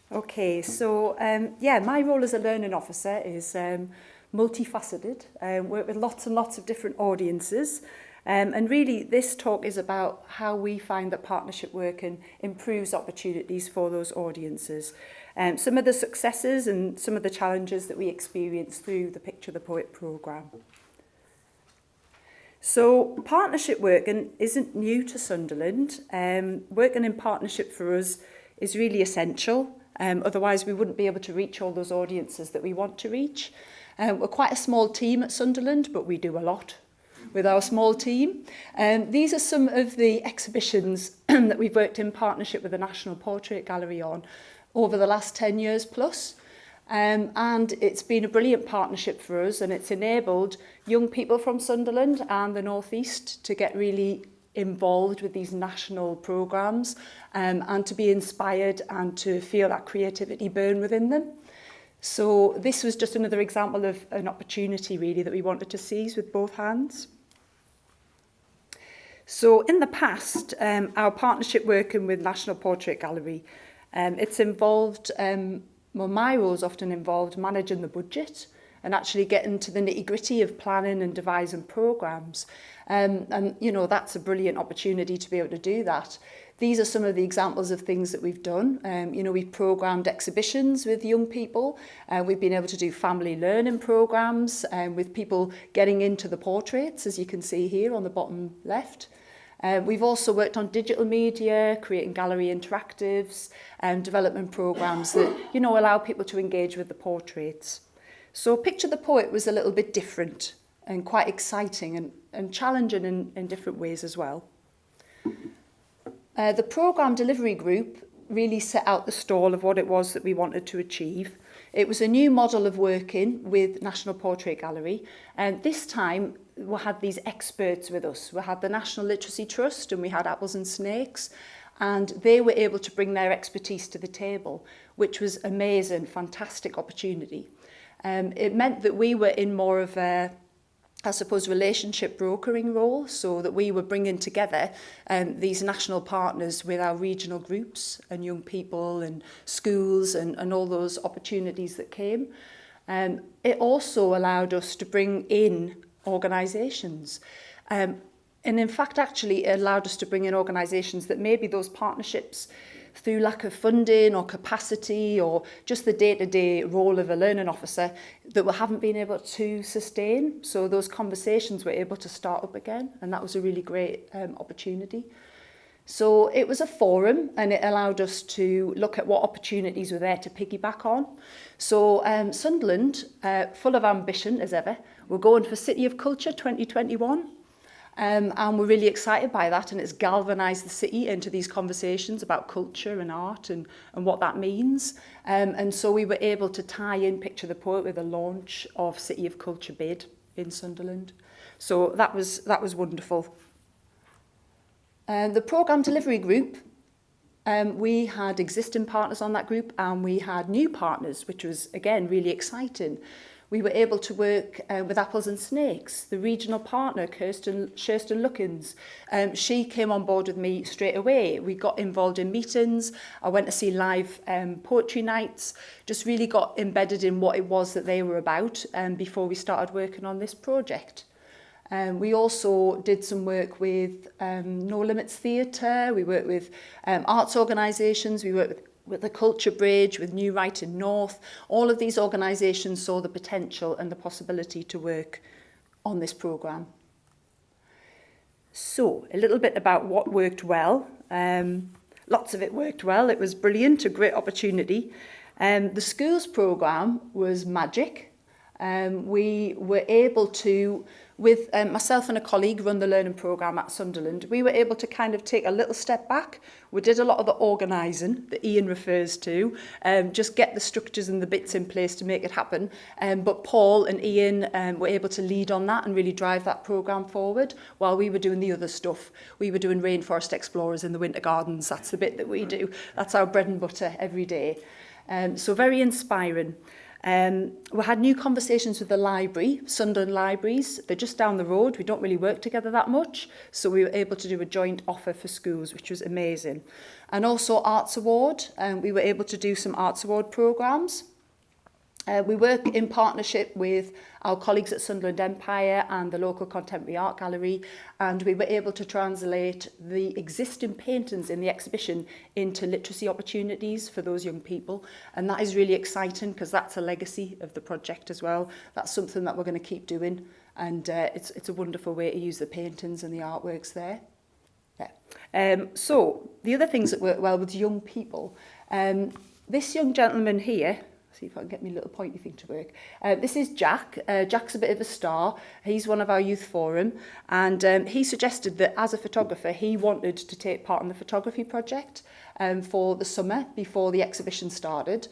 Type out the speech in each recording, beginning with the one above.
Okay, so yeah, my role as a learning officer is multifaceted. Work with lots and lots of different audiences. And really, this talk is about how we find that partnership working improves opportunities for those audiences. Some of the successes and some of the challenges that we experience through the Picture the Poet programme. So partnership working isn't new to Sunderland. Working in partnership for us is really essential. Otherwise, we wouldn't be able to reach all those audiences that we want to reach. We're quite a small team at Sunderland, but we do a lot with our small team. These are some of the exhibitions that we've worked in partnership with the National Portrait Gallery on over the last 10 years plus. And it's been a brilliant partnership for us, and it's enabled young people from Sunderland and the North East to get really involved with these national programmes and to be inspired and to feel that creativity burn within them. So this was just another example of an opportunity really that we wanted to seize with both hands. So in the past, our partnership working with National Portrait Gallery, it's involved, well, my role's often involved managing the budget and actually getting to the nitty-gritty of planning and devising programmes. And, you know, that's a brilliant opportunity to be able to do that. These are some of the examples of things that we've done. You know, we've programmed exhibitions with young people. We've been able to do family learning programmes with people getting into the portraits, as you can see here on the bottom left. We've also worked on digital media, creating gallery interactives, and development programmes that, you know, allow people to engage with the portraits. So Picture the Poet was a little bit different and quite exciting and challenging in different ways as well. The programme delivery group really set out the stall of what it was that we wanted to achieve. It was a new model of working with National Portrait Gallery, and this time we had these experts with us. We had the National Literacy Trust and we had Apples and Snakes, and they were able to bring their expertise to the table, which was amazing, fantastic opportunity. It meant that we were in more of a, I suppose, relationship brokering role, so that we were bringing together these national partners with our regional groups and young people and schools and all those opportunities that came. It also allowed us to bring in organisations. And in fact, actually, it allowed us to bring in organisations that maybe those partnerships, through lack of funding or capacity or just the day-to-day role of a learning officer, that we haven't been able to sustain. So those conversations were able to start up again, and that was a really great opportunity. So it was a forum, and it allowed us to look at what opportunities were there to piggyback on. So Sunderland, full of ambition as ever, we're going for City of Culture 2021. And we're really excited by that, and it's galvanised the city into these conversations about culture and art and what that means. And so we were able to tie in Picture the Poet with the launch of City of Culture bid in Sunderland. So that was wonderful. The programme delivery group, we had existing partners on that group, and we had new partners, which was, again, really exciting. We were able to work with Apples and Snakes, the regional partner, Kirsten Luckins. She came on board with me straight away. We got involved in meetings. I went to see live poetry nights, just really got embedded in what it was that they were about before we started working on this project. We also did some work with No Limits Theatre. We worked with arts organisations. We worked with the Culture Bridge, with New Writing North. All of these organisations saw the potential and the possibility to work on this programme. So, a little bit about what worked well. Lots of it worked well. It was brilliant, a great opportunity. The schools programme was magic. We were able to, with myself and a colleague, run the learning programme at Sunderland. We were able to kind of take a little step back. We did a lot of the organising that Ian refers to, just get the structures and the bits in place to make it happen. But Paul and Ian were able to lead on that and really drive that programme forward while we were doing the other stuff. We were doing Rainforest Explorers in the Winter Gardens. That's the bit that we do. That's our bread and butter every day. So very inspiring. We had new conversations with the library, Sunderland Libraries. They're just down the road. We don't really work together that much. So we were able to do a joint offer for schools, which was amazing. And also Arts Award. We were able to do some Arts Award programmes. We work in partnership with our colleagues at Sunderland Empire and the local Contemporary Art Gallery, and we were able to translate the existing paintings in the exhibition into literacy opportunities for those young people, and that is really exciting because that's a legacy of the project as well. That's something that we're going to keep doing, and it's a wonderful way to use the paintings and the artworks there. Yeah. So the other things that work well with young people, this young gentleman here, see if I can get my little pointy thing to work. This is Jack. Jack's a bit of a star. He's one of our youth forum, and he suggested that as a photographer, he wanted to take part in the photography project for the summer before the exhibition started.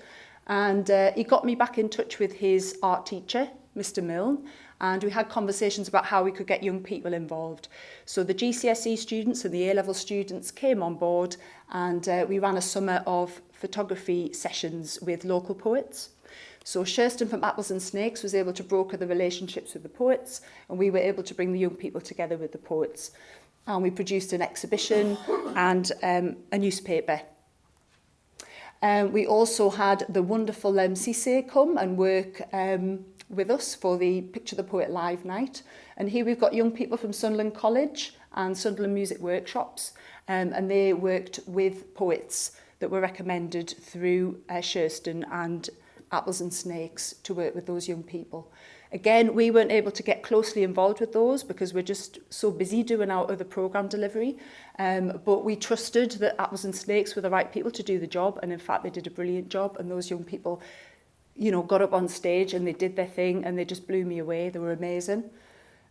And he got me back in touch with his art teacher, Mr. Milne, and we had conversations about how we could get young people involved. So the GCSE students and the A-level students came on board, and we ran a summer of photography sessions with local poets. So Sherston from Apples and Snakes was able to broker the relationships with the poets, and we were able to bring the young people together with the poets. And we produced an exhibition and a newspaper. We also had the wonderful Cisse come and work with us for the Picture the Poet live night. And here we've got young people from Sunderland College and Sunderland Music Workshops, and they worked with poets that were recommended through Sherston and Apples and Snakes to work with those young people. Again, we weren't able to get closely involved with those because we're just so busy doing our other programme delivery, but we trusted that Apples and Snakes were the right people to do the job, and in fact they did a brilliant job, and those young people, you know, got up on stage and they did their thing and they just blew me away. They were amazing.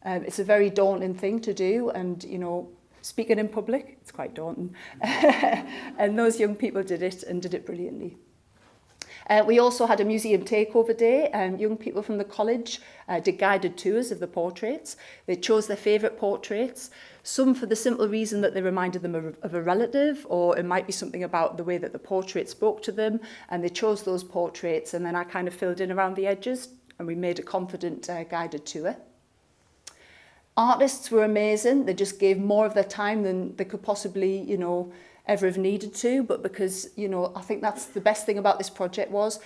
It's a very daunting thing to do, and you know, speaking in public, it's quite daunting. And those young people did it and did it brilliantly. We also had a museum takeover day. Young people from the college did guided tours of the portraits. They chose their favourite portraits, some for the simple reason that they reminded them of a relative, or it might be something about the way that the portrait spoke to them, and they chose those portraits, and then I kind of filled in around the edges, and we made a confident guided tour. Artists were amazing. They just gave more of their time than they could possibly, you know, ever have needed to. But because, you know, I think that's the best thing about this project was,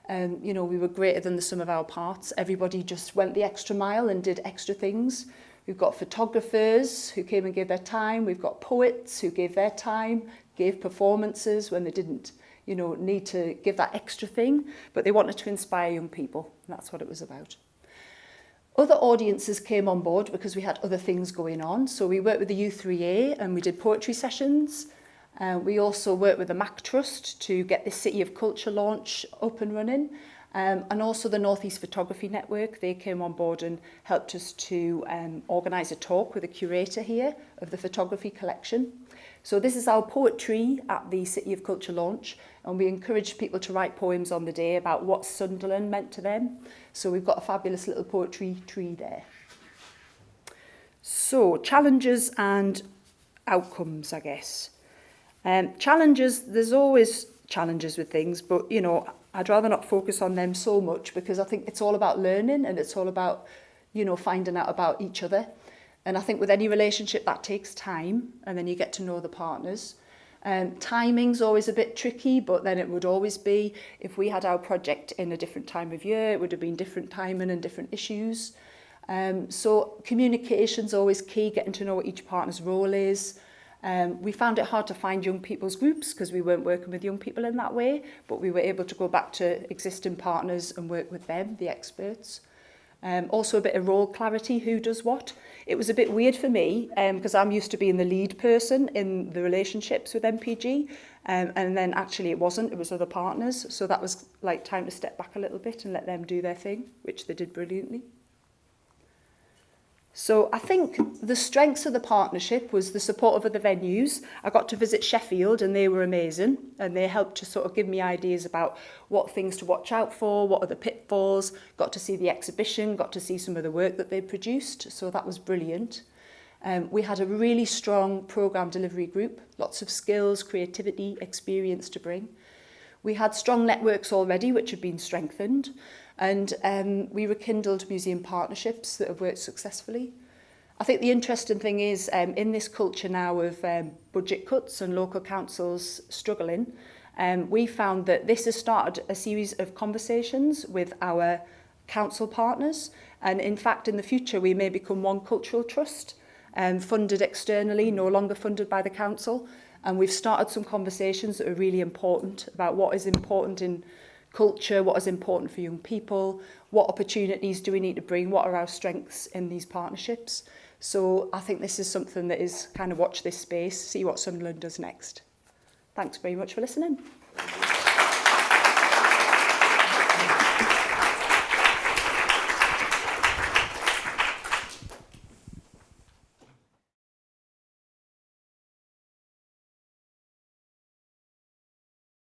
you know, we were greater than the sum of our parts. Everybody just went the extra mile and did extra things. We've got photographers who came and gave their time. We've got poets who gave their time, gave performances when they didn't, you know, need to give that extra thing. But they wanted to inspire young people. And that's what it was about. Other audiences came on board because we had other things going on. So we worked with the U3A and we did poetry sessions. We also worked with the Mac Trust to get the City of Culture launch up and running. And also the North East Photography Network. They came on board and helped us to organise a talk with a curator here of the photography collection. So this is our poetry at the City of Culture launch, and we encouraged people to write poems on the day about what Sunderland meant to them. So we've got a fabulous little poetry tree there. So challenges and outcomes, I guess. Challenges, there's always challenges with things, but, you know, I'd rather not focus on them so much because I think it's all about learning and it's all about, you know, finding out about each other. And I think with any relationship that takes time, and then you get to know the partners. Timing's always a bit tricky, but then it would always be, if we had our project in a different time of year, it would have been different timing and different issues. So communication's always key, getting to know what each partner's role is. We found it hard to find young people's groups because we weren't working with young people in that way, but we were able to go back to existing partners and work with them, the experts. Also a bit of role clarity, who does what. It was a bit weird for me because I'm used to being the lead person in the relationships with MPG, and then actually it wasn't, it was other partners. So that was like time to step back a little bit and let them do their thing, which they did brilliantly. So I think the strengths of the partnership was the support of other venues. I got to visit Sheffield and they were amazing, and they helped to sort of give me ideas about what things to watch out for, what are the pitfalls, got to see the exhibition, got to see some of the work that they produced, so that was brilliant. We had a really strong programme delivery group, lots of skills, creativity, experience to bring. We had strong networks already which have been strengthened, and we rekindled museum partnerships that have worked successfully. I think the interesting thing is, in this culture now of budget cuts and local councils struggling, we found that this has started a series of conversations with our council partners, and in fact in the future we may become one cultural trust, funded externally, no longer funded by the council, and we've started some conversations that are really important about what is important in culture, what is important for young people, what opportunities do we need to bring, what are our strengths in these partnerships. So I think this is something that is kind of watch this space, see what Sunderland does next. Thanks very much for listening.